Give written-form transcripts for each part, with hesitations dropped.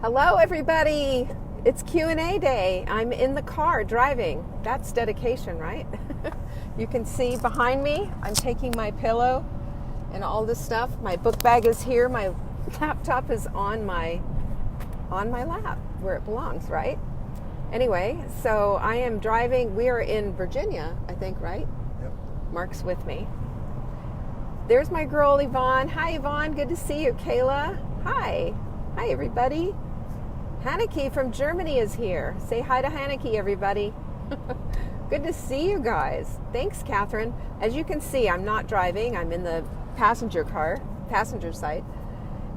Hello, everybody. It's Q&A day. I'm in the car driving. That's dedication, right? You can see behind me, I'm taking my pillow and all this stuff. My book bag is here. My laptop is on my lap where it belongs, right? Anyway, so I am driving. We are in Virginia, I think, right? Yep. Mark's with me. There's my girl, Yvonne. Hi, Yvonne. Good to see you. Kayla. Hi. Hi, everybody. Hanneke from Germany is here. Say hi to Hanneke, everybody. Good to see you guys. Thanks, Catherine. As you can see, I'm not driving. I'm in the passenger side,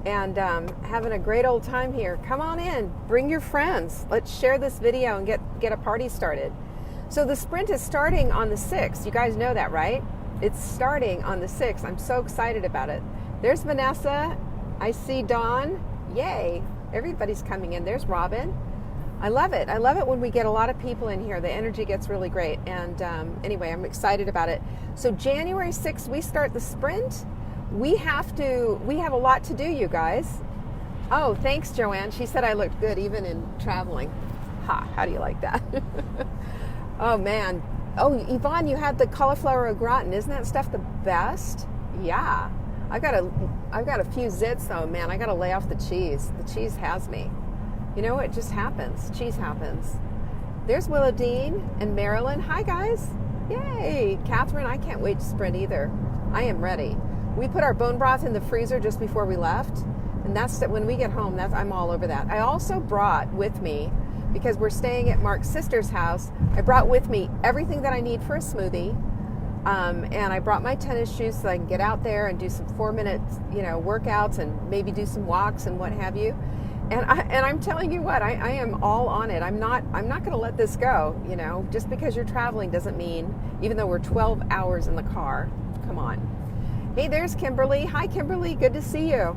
and having a great old time here. Come on in. Bring your friends. Let's share this video and get a party started. So the sprint is starting on the 6th. You guys know that, right? It's starting on the 6th. I'm so excited about it. There's Vanessa. I see Dawn. Yay. Everybody's coming in. There's Robin. I love it. I love it when we get a lot of people in here. The energy gets really great. And anyway, I'm excited about it. So January 6th, we start the sprint. We have a lot to do, you guys. Oh, thanks, Joanne. She said I looked good even in traveling. Ha, how do you like that? Oh, man. Oh, Yvonne, you had the cauliflower au gratin. Isn't that stuff the best? Yeah. I've got a few zits though, man. I got to lay off the cheese. The cheese has me. You know, it just happens. Cheese happens. There's Willowdean and Marilyn. Hi, guys. Yay. Catherine, I can't wait to sprint either. I am ready. We put our bone broth in the freezer just before we left. And that's that. When we get home, I'm all over that. I also brought with me, because we're staying at Mark's sister's house, I brought with me everything that I need for a smoothie. And I brought my tennis shoes so I can get out there and do some 4-minute, workouts and maybe do some walks and what have you. And I'm telling you what, I am all on it. I'm not going to let this go. Just because you're traveling doesn't mean, even though we're 12 hours in the car. Come on. Hey, there's Kimberly. Hi, Kimberly. Good to see you.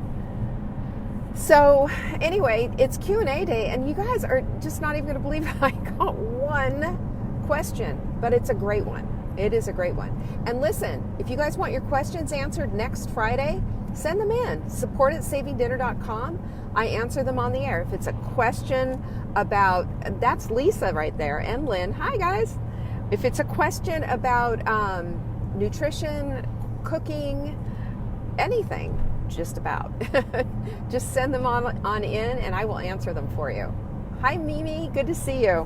So anyway, it's Q&A day, and you guys are just not even going to believe I got one question, but it's a great one. It is a great one. And listen, if you guys want your questions answered next Friday, send them in. support@savingdinner.com. I answer them on the air. If it's a question about, that's Lisa right there, and Lynn. Hi, guys. If it's a question about nutrition, cooking, anything, just about, just send them on in, and I will answer them for you. Hi, Mimi. Good to see you.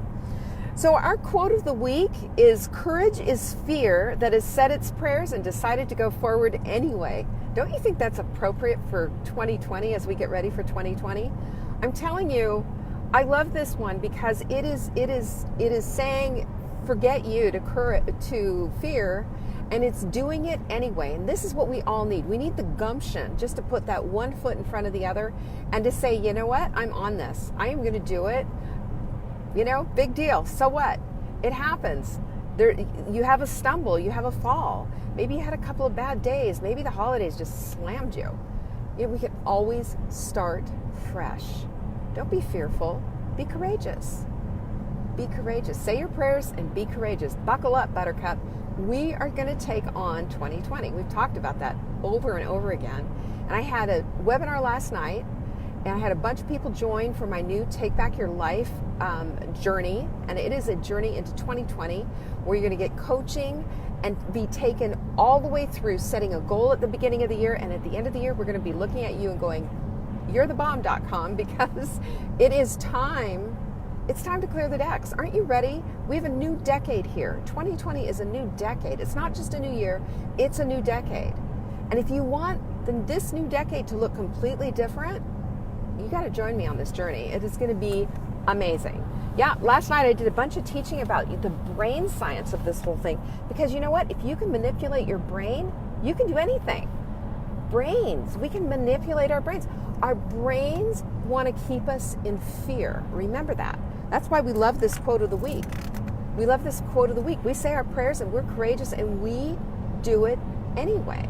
So our quote of the week is, courage is fear that has said its prayers and decided to go forward anyway. Don't you think that's appropriate for 2020 as we get ready for 2020? I'm telling you, I love this one because it is saying forget you to fear, and it's doing it anyway. And this is what we all need. We need the gumption just to put that one foot in front of the other and to say, you know what, I'm on this. I am going to do it. Big deal. So what? It happens. You have a stumble. You have a fall. Maybe you had a couple of bad days. Maybe the holidays just slammed you. We can always start fresh. Don't be fearful. Be courageous. Be courageous. Say your prayers and be courageous. Buckle up, Buttercup. We are going to take on 2020. We've talked about that over and over again. And I had a webinar last night, and I had a bunch of people join for my new Take Back Your Life journey. And it is a journey into 2020 where you're going to get coaching and be taken all the way through setting a goal at the beginning of the year. And at the end of the year, we're going to be looking at you and going, you're the bomb.com, because it is time. It's time to clear the decks. Aren't you ready? We have a new decade here. 2020 is a new decade. It's not just a new year. It's a new decade. And if you want this new decade to look completely different, you got to join me on this journey. It is going to be amazing. Yeah, last night I did a bunch of teaching about the brain science of this whole thing. Because you know what? If you can manipulate your brain, you can do anything. Brains, we can manipulate our brains. Our brains want to keep us in fear. Remember that. That's why we love this quote of the week. We love this quote of the week. We say our prayers and we're courageous and we do it anyway.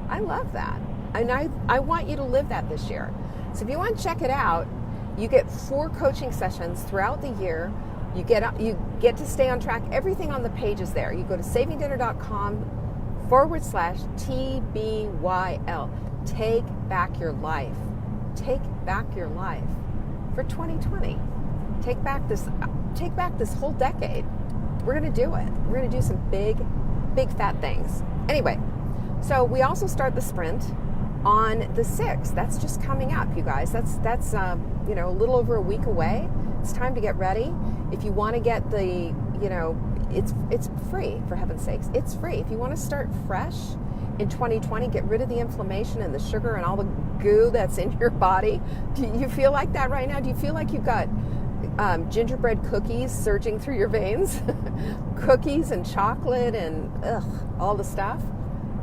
I love that. And I want you to live that this year. So if you want to check it out, you get 4 coaching sessions throughout the year. You get to stay on track. Everything on the page is there. You go to savingdinner.com/TBYL. Take back your life. Take back your life. for 2020. Take back this whole decade. We're going to do it. We're going to do some big fat things. Anyway, so we also start the sprint on the 6th. That's just coming up, you guys. That's a little over a week away. It's time to get ready. If you want to get the, it's free, for heaven's sakes. It's free. If you want to start fresh in 2020, get rid of the inflammation and the sugar and all the goo that's in your body. Do you feel like that right now? Do you feel like you've got gingerbread cookies surging through your veins? Cookies and chocolate and all the stuff?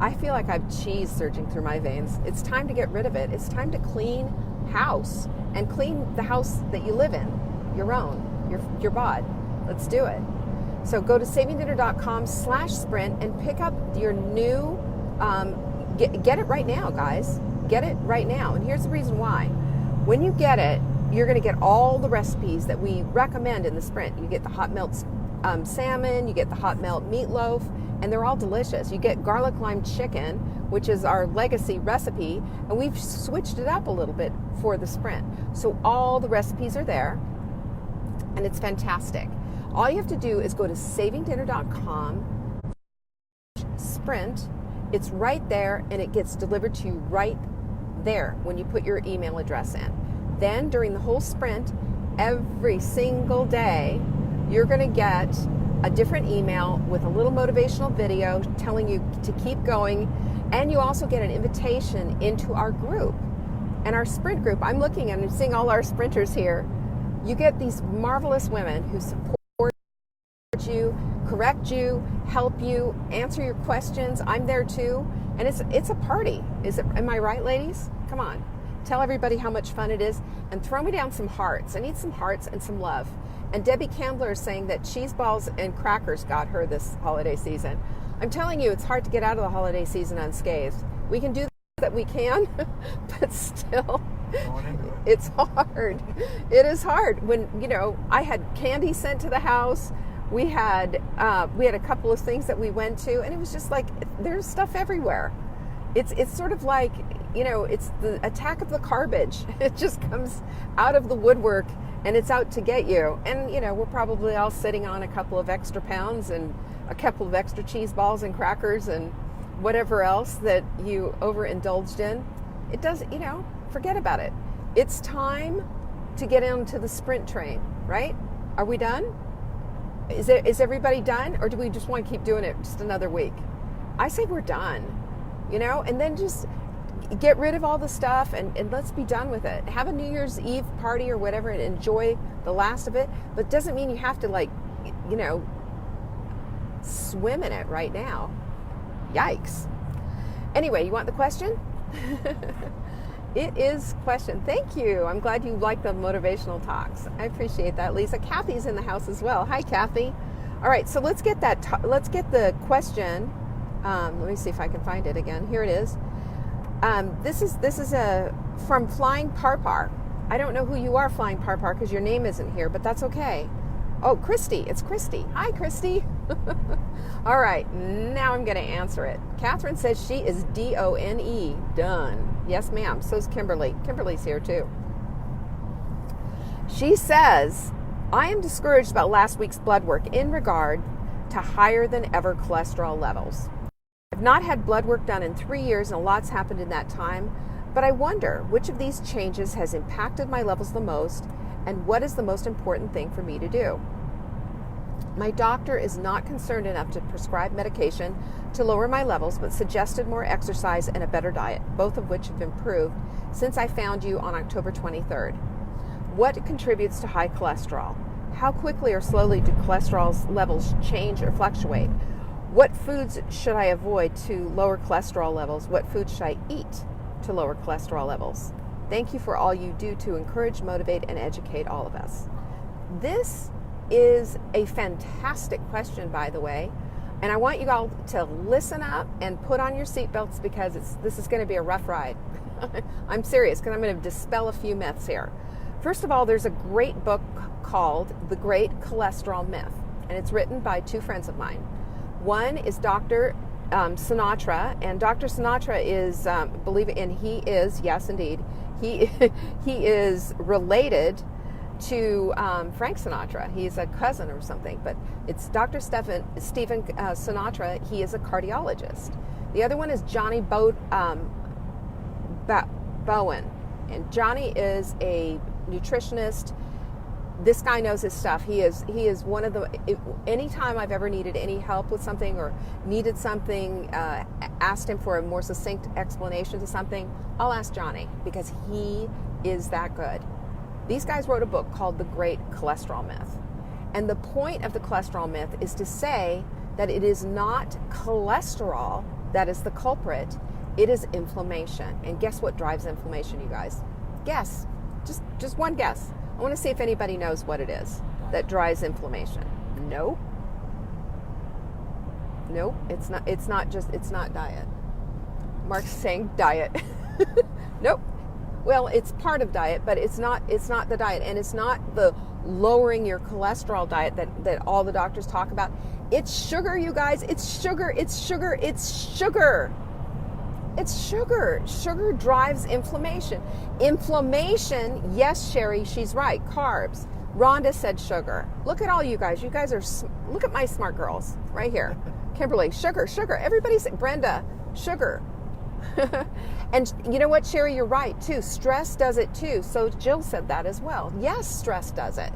I feel like I have cheese surging through my veins. It's time to get rid of it. It's time to clean house and clean the house that you live in, your own, your bod. Let's do it. So go to savingdinner.com/sprint and pick up your new, get it right now, guys. Get it right now. And here's the reason why. When you get it, you're going to get all the recipes that we recommend in the sprint. You get the hot melt salmon, you get the hot melt meatloaf, and they're all delicious. You get garlic lime chicken, which is our legacy recipe, and we've switched it up a little bit for the sprint. So all the recipes are there, and it's fantastic. All you have to do is go to savingdinner.com/sprint. It's right there, and it gets delivered to you right there when you put your email address in. Then during the whole sprint, every single day, you're going to get a different email with a little motivational video telling you to keep going. And you also get an invitation into our group. And our sprint group, I'm looking and I'm seeing all our sprinters here. You get these marvelous women who support you, correct you, help you, answer your questions. I'm there too. And it's a party. Am I right, ladies? Come on. Tell everybody how much fun it is and throw me down some hearts. I need some hearts and some love. And Debbie Candler is saying that cheese balls and crackers got her this holiday season. I'm telling you, it's hard to get out of the holiday season unscathed. We can do that we can, but still, it's hard. It is hard. When, I had candy sent to the house. We had a couple of things that we went to, and it was just like, there's stuff everywhere. It's sort of like, it's the attack of the garbage. It just comes out of the woodwork and it's out to get you. And, we're probably all sitting on a couple of extra pounds and a couple of extra cheese balls and crackers and whatever else that you overindulged in. It does, forget about it. It's time to get into the sprint train, right? Are we done? Is everybody done? Or do we just want to keep doing it just another week? I say we're done, and then just get rid of all the stuff and let's be done with it. Have a New Year's Eve party or whatever and enjoy the last of it. But it doesn't mean you have to swim in it right now. Yikes. Anyway, you want the question? It is question. Thank you. I'm glad you like the motivational talks. I appreciate that, Lisa. Kathy's in the house as well. Hi, Kathy. All right, so let's get let's get the question. Let me see if I can find it again. Here it is. This is from Flying Parpar. I don't know who you are, Flying Parpar, because your name isn't here, but that's okay. Oh, Christy. It's Christy. Hi, Christy. All right, now I'm going to answer it. Catherine says she is D-O-N-E. Done. Yes, ma'am. So's Kimberly. Kimberly's here, too. She says, I am discouraged about last week's blood work in regard to higher than ever cholesterol levels. I've not had blood work done in 3 years and a lot's happened in that time, but I wonder which of these changes has impacted my levels the most and what is the most important thing for me to do. My doctor is not concerned enough to prescribe medication to lower my levels, but suggested more exercise and a better diet, both of which have improved since I found you on October 23rd. What contributes to high cholesterol? How quickly or slowly do cholesterol levels change or fluctuate? What foods should I avoid to lower cholesterol levels? What foods should I eat to lower cholesterol levels? Thank you for all you do to encourage, motivate, and educate all of us. This is a fantastic question, by the way, and I want you all to listen up and put on your seatbelts because this is going to be a rough ride. I'm serious because I'm going to dispel a few myths here. First of all, there's a great book called The Great Cholesterol Myth, and it's written by two friends of mine. One is Dr. Sinatra, and Dr. Sinatra is, he is, yes indeed, he is related to Frank Sinatra. He's a cousin or something, but it's Dr. Stephen Sinatra. He is a cardiologist. The other one is Johnny Bowen, and Johnny is a nutritionist. This guy knows his stuff. He is one of the. Anytime I've ever needed any help with something or needed something, asked him for a more succinct explanation to something, I'll ask Johnny because he is that good. These guys wrote a book called The Great Cholesterol Myth, and the point of the cholesterol myth is to say that it is not cholesterol that is the culprit. It is inflammation. And guess what drives inflammation, you guys? Guess. Just one guess. I want to see if anybody knows what it is that drives inflammation. Nope. It's not diet. Mark's saying diet. Nope. Well, it's part of diet, but it's not the diet, and it's not the lowering your cholesterol diet that all the doctors talk about. It's sugar, you guys. It's sugar. Sugar drives inflammation. Inflammation, yes, Sherry, she's right. Carbs. Rhonda said sugar. Look at all you guys. You guys are, look at my smart girls right here. Kimberly, sugar. Everybody's, Brenda, sugar. And you know what, Sherry, you're right too. Stress does it too. So Jill said that as well. Yes, stress does it.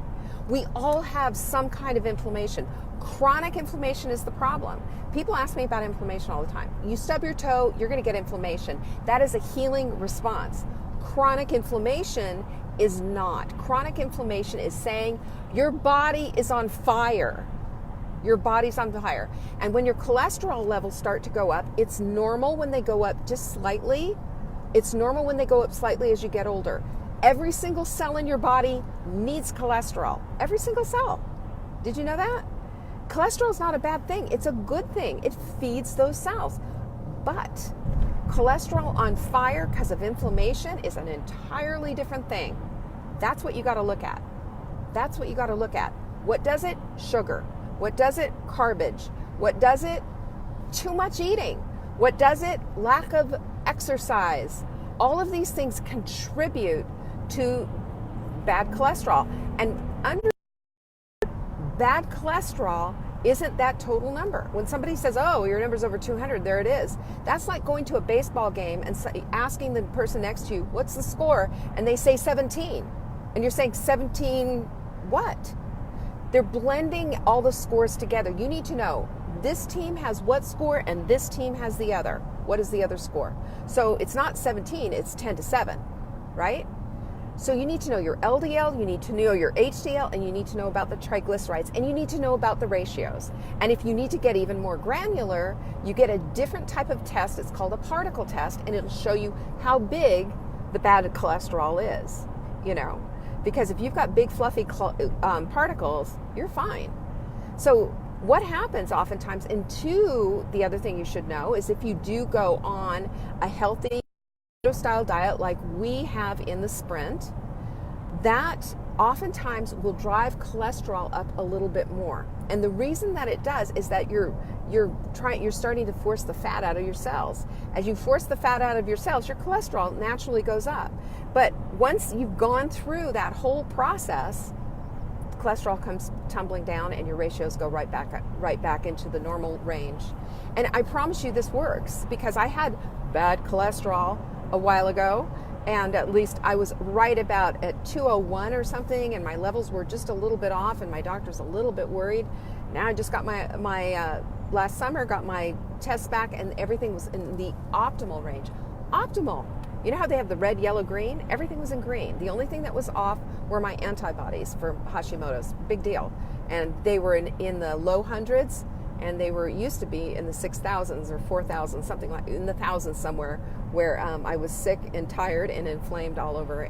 We all have some kind of inflammation. Chronic inflammation is the problem. People ask me about inflammation all the time. You stub your toe, you're going to get inflammation. That is a healing response. Chronic inflammation is not. Chronic inflammation is saying your body is on fire. Your body's on fire. And when your cholesterol levels start to go up, it's normal when they go up just slightly. It's normal when they go up slightly as you get older. Every single cell in your body needs cholesterol. Every single cell. Did you know that? Cholesterol is not a bad thing. It's a good thing. It feeds those cells. But cholesterol on fire because of inflammation is an entirely different thing. That's what you got to look at. What does it? Sugar. What does it? Garbage. What does it? Too much eating. What does it? Lack of exercise. All of these things contribute to bad cholesterol. And under bad cholesterol isn't that total number. When somebody says, oh, your number's over 200, there it is. That's like going to a baseball game and asking the person next to you, what's the score? And they say 17. And you're saying 17 what? They're blending all the scores together. You need to know this team has what score and this team has the other. What is the other score? So it's not 17, it's 10-7, right? So you need to know your LDL, you need to know your HDL, and you need to know about the triglycerides, and you need to know about the ratios. And if you need to get even more granular, you get a different type of test. It's called a particle test, and it'll show you how big the bad cholesterol is, you know. Because if you've got big fluffy particles, you're fine. So what happens oftentimes, and the other thing you should know is if you do go on a healthy style diet like we have in the Sprint, that oftentimes will drive cholesterol up a little bit more. And the reason that it does is that you're starting to force the fat out of your cells. As you force the fat out of your cells, your cholesterol naturally goes up. But once you've gone through that whole process, cholesterol comes tumbling down and your ratios go right back into the normal range. And I promise you this works because I had bad cholesterol a while ago, and at least I was right about at 201 or something, and my levels were just a little bit off, and my doctor's a little bit worried. Now I just got my last summer got my tests back, and everything was in the optimal range. Optimal. You know how they have the red, yellow, green? Everything was in green. The only thing that was off were my antibodies for Hashimoto's. Big deal. And they were in the low hundreds, and they used to be in the 6,000s or 4,000, something like in the thousands somewhere, where I was sick and tired and inflamed all over,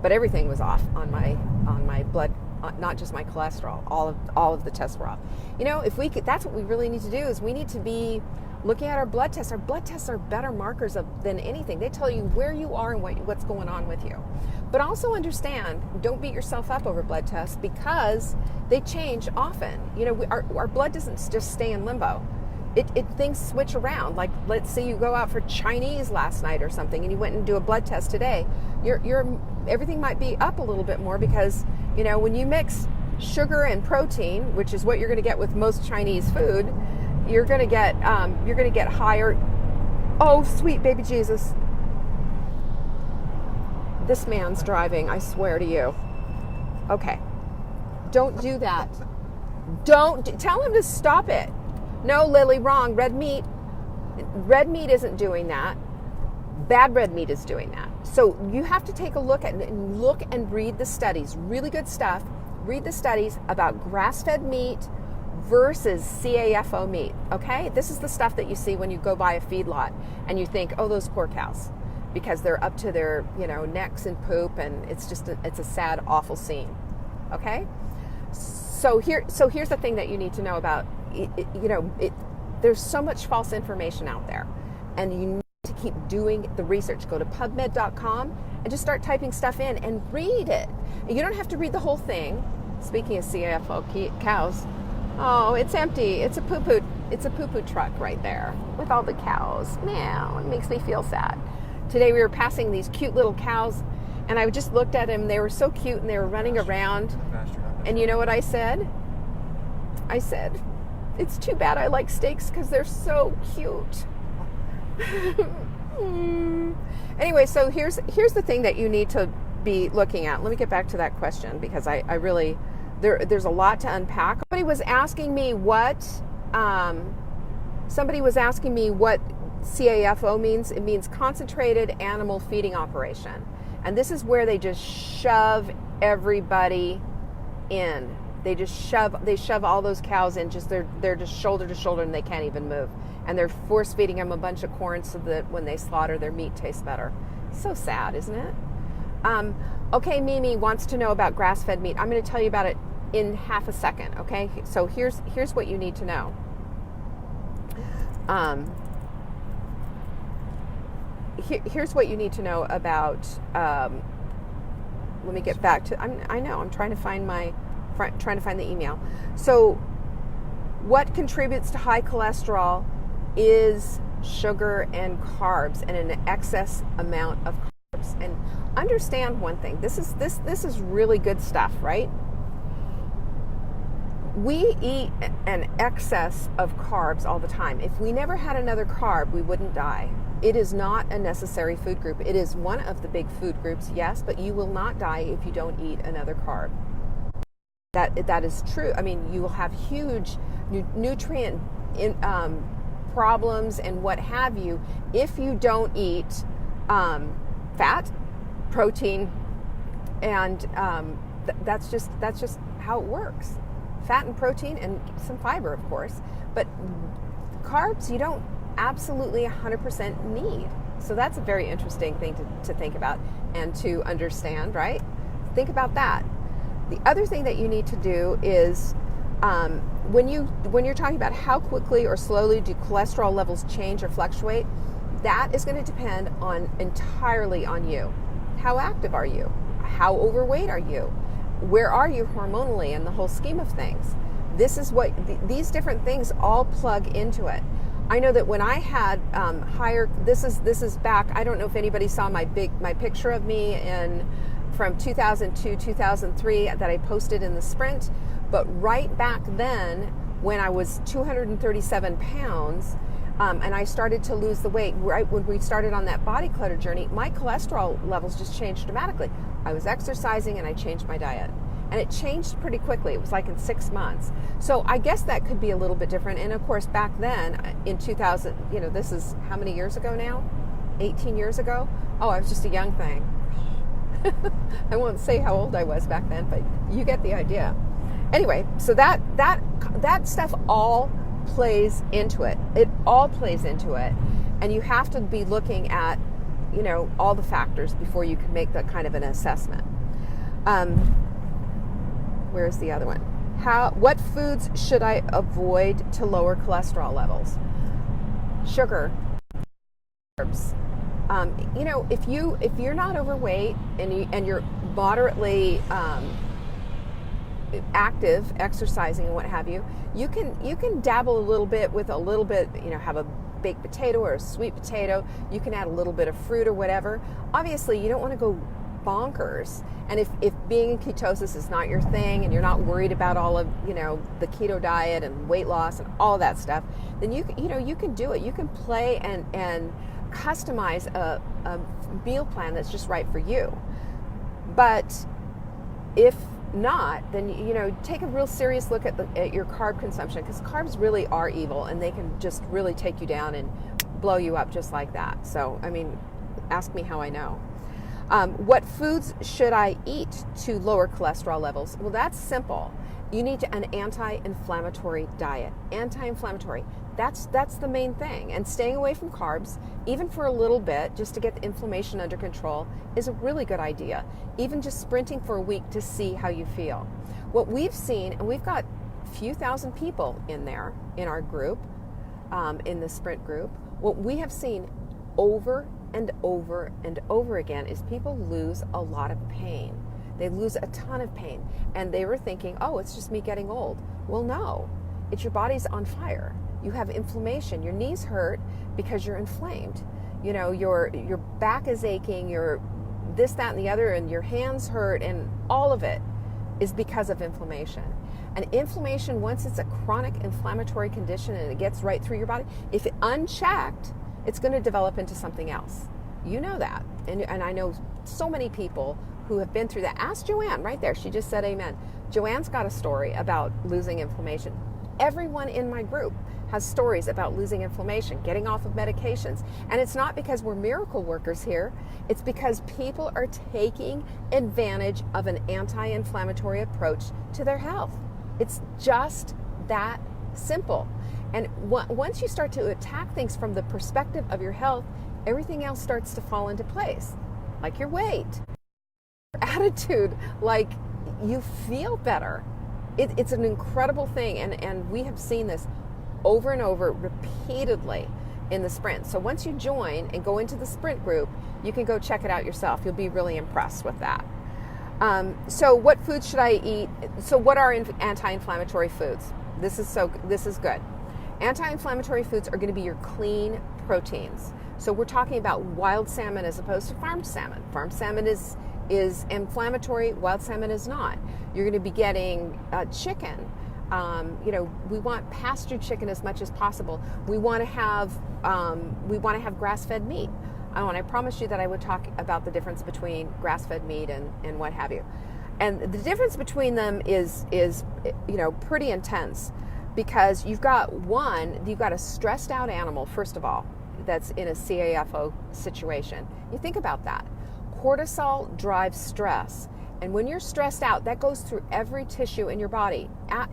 but everything was off on my blood, not just my cholesterol. All of the tests were off. You know, that's what we really need to do is we need to be looking at our blood tests. Our blood tests are better markers than anything. They tell you where you are and what's going on with you. But also understand, don't beat yourself up over blood tests because they change often. You know, our blood doesn't just stay in limbo. Things switch around. Like, let's say you go out for Chinese last night or something, and you went and do a blood test today. Everything might be up a little bit more because You know, when you mix sugar and protein, which is what you're going to get with most Chinese food, you're going to get higher. Oh, sweet baby Jesus. This man's driving, I swear to you. Okay. Don't do that. Tell him to stop it. No, Lily, wrong. Red meat isn't doing that. Bad red meat is doing that. So you have to take a look and read the studies. Really good stuff. Read the studies about grass-fed meat versus CAFO meat. Okay? This is the stuff that you see when you go by a feedlot and you think, oh, those poor cows, because they're up to their, necks in poop, and it's a sad, awful scene. Okay? So here's the thing that you need to know about. There's so much false information out there, and you need to keep doing the research. Go to PubMed.com and just start typing stuff in and read it. You don't have to read the whole thing. Speaking of CAFO cows, oh, it's empty. It's a poo-poo truck right there with all the cows. Man, it makes me feel sad. Today we were passing these cute little cows, and I just looked at them. They were so cute, and they were running around. And you know what I said? I said, it's too bad I like steaks because they're so cute. Anyway, so here's the thing that you need to be looking at. Let me get back to that question, because I really, there's a lot to unpack. Somebody was asking me what CAFO means. It means concentrated animal feeding operation. And this is where they just shove everybody in. They shove all those cows in, they're just shoulder to shoulder, and they can't even move. And they're force feeding them a bunch of corn so that when they slaughter, their meat tastes better. So sad, isn't it? Okay, Mimi wants to know about grass-fed meat. I'm going to tell you about it in half a second, okay? So here's what you need to know. Here's what you need to know about, let me get back to, I'm trying to find the email. So what contributes to high cholesterol is sugar and carbs, and an excess amount of carbs. And understand one thing, this is really good stuff, right? We eat an excess of carbs all the time. If we never had another carb, we wouldn't die. It is not a necessary food group. It is one of the big food groups, yes, but you will not die if you don't eat another carb. That is true. I mean, you will have huge nutrient problems and what have you if you don't eat fat, protein, and that's just how it works. Fat and protein and some fiber, of course, but carbs you don't absolutely 100% need. So that's a very interesting thing to think about and to understand, right? Think about that. The other thing that you need to do is when you're talking about how quickly or slowly do cholesterol levels change or fluctuate, that is going to depend entirely on you. How active are you? How overweight are you? Where are you hormonally in the whole scheme of things? This is what these different things all plug into it. I know that when I had higher, this is back. I don't know if anybody saw my picture of me from 2002, 2003 that I posted in the Sprint, but right back then when I was 237 pounds and I started to lose the weight, right when we started on that body clutter journey, my cholesterol levels just changed dramatically. I was exercising and I changed my diet. And it changed pretty quickly. It was like in 6 months. So I guess that could be a little bit different. And of course, back then in 2000, this is how many years ago now? 18 years ago? Oh, I was just a young thing. I won't say how old I was back then, but you get the idea. Anyway, so that stuff all plays into it. It all plays into it. And you have to be looking at, all the factors before you can make that kind of an assessment. Where's the other one? What foods should I avoid to lower cholesterol levels? Sugar, carbs. If you're not overweight and you're moderately active, exercising and what have you, you can dabble a little bit with a little bit. Have a baked potato or a sweet potato. You can add a little bit of fruit or whatever. Obviously, you don't want to go bonkers. And if being in ketosis is not your thing and you're not worried about all of, the keto diet and weight loss and all that stuff, then you can do it. You can play and customize a meal plan that's just right for you. But if not, then take a real serious look at your carb consumption, because carbs really are evil and they can just really take you down and blow you up just like that. So, ask me how I know. What foods should I eat to lower cholesterol levels? Well, that's simple. You need an anti-inflammatory diet. Anti-inflammatory. That's the main thing. And staying away from carbs, even for a little bit, just to get the inflammation under control, is a really good idea. Even just sprinting for a week to see how you feel. What we've seen, and we've got a few thousand people in there, in our group, in the sprint group, what we have seen over and over and over again is people lose a lot of pain. They lose a ton of pain. And they were thinking, oh, it's just me getting old. Well, no, it's your body's on fire. You have inflammation. Your knees hurt because you're inflamed. Your back is aching, your this, that, and the other, and your hands hurt, and all of it is because of inflammation. And inflammation, once it's a chronic inflammatory condition and it gets right through your body, if it unchecked, it's going to develop into something else. You know that. And I know so many people who have been through that. Ask Joanne right there. She just said amen. Joanne's got a story about losing inflammation. Everyone in my group has stories about losing inflammation, getting off of medications. And it's not because we're miracle workers here. It's because people are taking advantage of an anti-inflammatory approach to their health. It's just that simple. And once you start to attack things from the perspective of your health, everything else starts to fall into place, like your weight, your attitude, like you feel better. It's an incredible thing, and we have seen this over and over repeatedly in the sprint. So once you join and go into the sprint group, you can go check it out yourself. You'll be really impressed with that. So what foods should I eat? So what are anti-inflammatory foods? This is good. Anti-inflammatory foods are going to be your clean proteins. So we're talking about wild salmon as opposed to farmed salmon. Farmed salmon is inflammatory, wild salmon is not. You're going to be getting chicken. We want pastured chicken as much as possible. We want to have grass-fed meat. And I promised you that I would talk about the difference between grass-fed meat and what have you. And the difference between them is pretty intense, because you've got a stressed out animal, first of all, that's in a CAFO situation. You think about that. Cortisol drives stress. And when you're stressed out, that goes through every tissue in your body.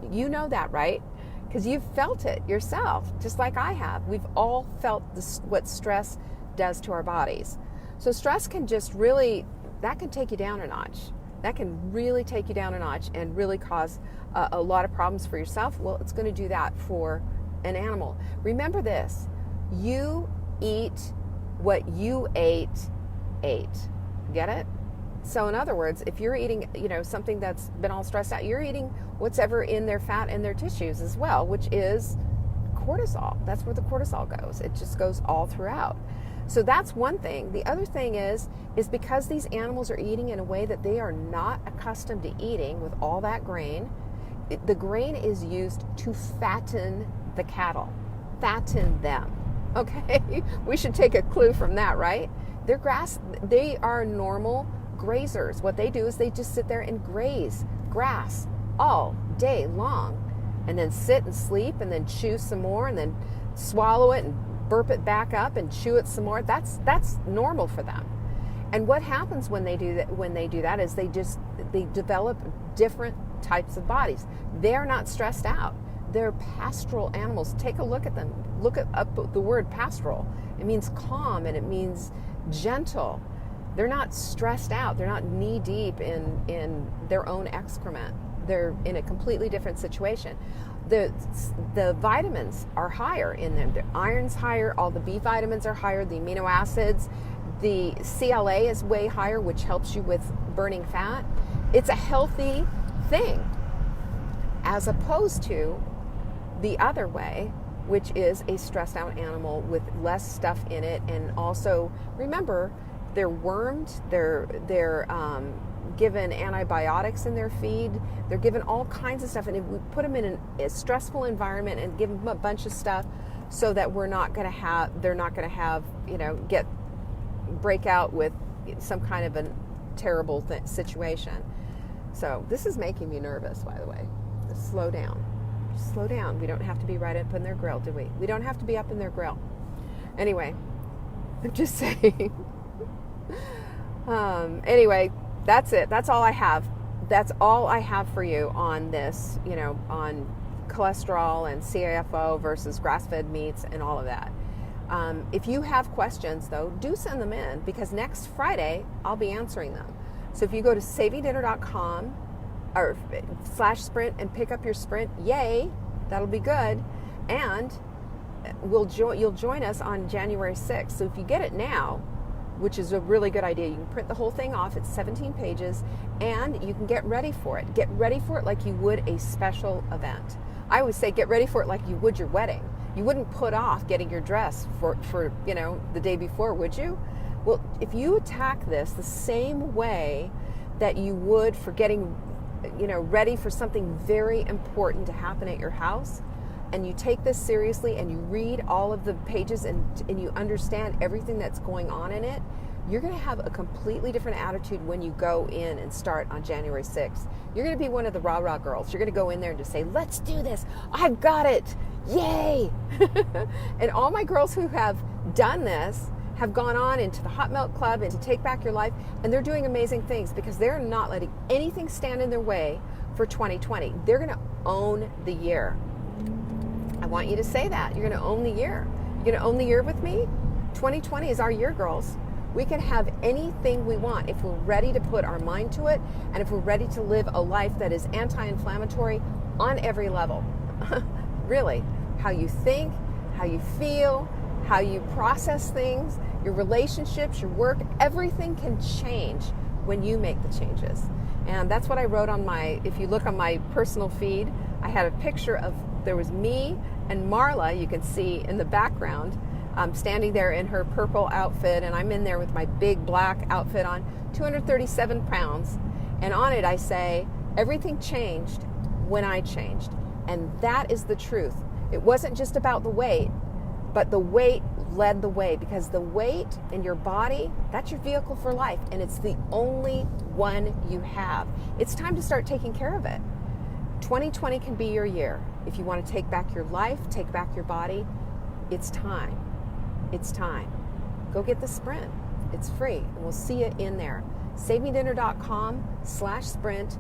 You know that, right? Because you've felt it yourself, just like I have. We've all felt what stress does to our bodies. So stress can that can take you down a notch. That can really take you down a notch and really cause a lot of problems for yourself. Well, it's going to do that for an animal. Remember this, you eat what you ate. Get it? So in other words, if you're eating, something that's been all stressed out, you're eating what's ever in their fat and their tissues as well, which is cortisol. That's where the cortisol goes. It just goes all throughout. So that's one thing. The other thing is because these animals are eating in a way that they are not accustomed to eating with all that grain, the grain is used to fatten the cattle, fatten them. Okay? We should take a clue from that, right? They are normal grazers. What they do is they just sit there and graze grass all day long, and then sit and sleep, and then chew some more, and then swallow it and burp it back up and chew it some more. That's normal for them. And what happens when they do that is they develop different types of bodies. They're not stressed out. They're pastoral animals. Take a look at them. Look up the word pastoral. It means calm, and it means gentle. They're not stressed out. They're not knee deep in their own excrement. They're in a completely different situation. The vitamins are higher in them. The iron's higher. All the B vitamins are higher. The amino acids. The CLA is way higher, which helps you with burning fat. It's a healthy thing, as opposed to the other way, which is a stressed out animal with less stuff in it. And also, remember, they're wormed, they're given antibiotics in their feed, they're given all kinds of stuff, and if we put them in a stressful environment and give them a bunch of stuff so that they're not going to have, break out with some kind of a terrible situation. So this is making me nervous, by the way. Just slow down. Slow down. We don't have to be right up in their grill, do we? We don't have to be up in their grill. Anyway, I'm just saying. Anyway, that's it. That's all I have. That's all I have for you on this, on cholesterol and CAFO versus grass-fed meats and all of that. If you have questions, though, do send them in, because next Friday I'll be answering them. So if you go to savingdinner.com or /sprint and pick up your Sprint, yay, that'll be good. And you'll join us on January 6th. So if you get it now, which is a really good idea, you can print the whole thing off. It's 17 pages, and you can get ready for it. Get ready for it like you would a special event. I always say get ready for it like you would your wedding. You wouldn't put off getting your dress for the day before, would you? Well, if you attack this the same way that you would for getting ready for something very important to happen at your house, and you take this seriously and you read all of the pages and you understand everything that's going on in it, you're going to have a completely different attitude when you go in and start on January 6th. You're going to be one of the rah-rah girls. You're going to go in there and just say, let's do this. I've got it. Yay. And all my girls who have done this have gone on into the Hot Melt Club and to Take Back Your Life, and they're doing amazing things because they're not letting anything stand in their way for 2020. They're going to own the year. I want you to say that. You're going to own the year. You're going to own the year with me. 2020 is our year, girls. We can have anything we want if we're ready to put our mind to it, and if we're ready to live a life that is anti-inflammatory on every level. Really, how you think, how you feel, how you process things, your relationships, your work, everything can change when you make the changes. And that's what I wrote on if you look on my personal feed, I had a picture of, there was me and Marla, you can see in the background, standing there in her purple outfit, and I'm in there with my big black outfit on, 237 pounds. And on it I say, everything changed when I changed. And that is the truth. It wasn't just about the weight, but the weight led the way, because the weight in your body, that's your vehicle for life, and it's the only one you have. It's time to start taking care of it. 2020 can be your year. If you want to take back your life, take back your body, it's time. It's time. Go get the Sprint. It's free, and we'll see you in there. savingdinner.com/sprint.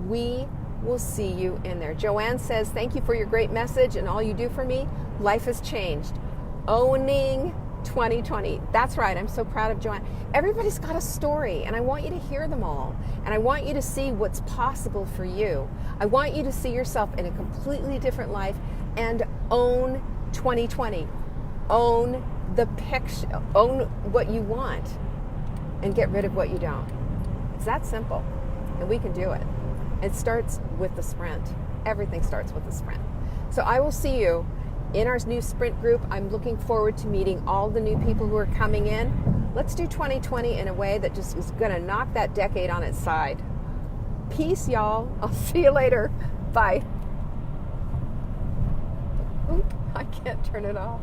We will see you in there. Joanne says, thank you for your great message and all you do for me. Life has changed. Owning 2020. That's right. I'm so proud of Joanne. Everybody's got a story, and I want you to hear them all. And I want you to see what's possible for you. I want you to see yourself in a completely different life and own 2020. Own the picture. Own what you want and get rid of what you don't. It's that simple, and we can do it. It starts with the Sprint. Everything starts with the Sprint. So I will see you in our new Sprint group. I'm looking forward to meeting all the new people who are coming in. Let's do 2020 in a way that just is going to knock that decade on its side. Peace, y'all. I'll see you later. Bye. Oop, I can't turn it off.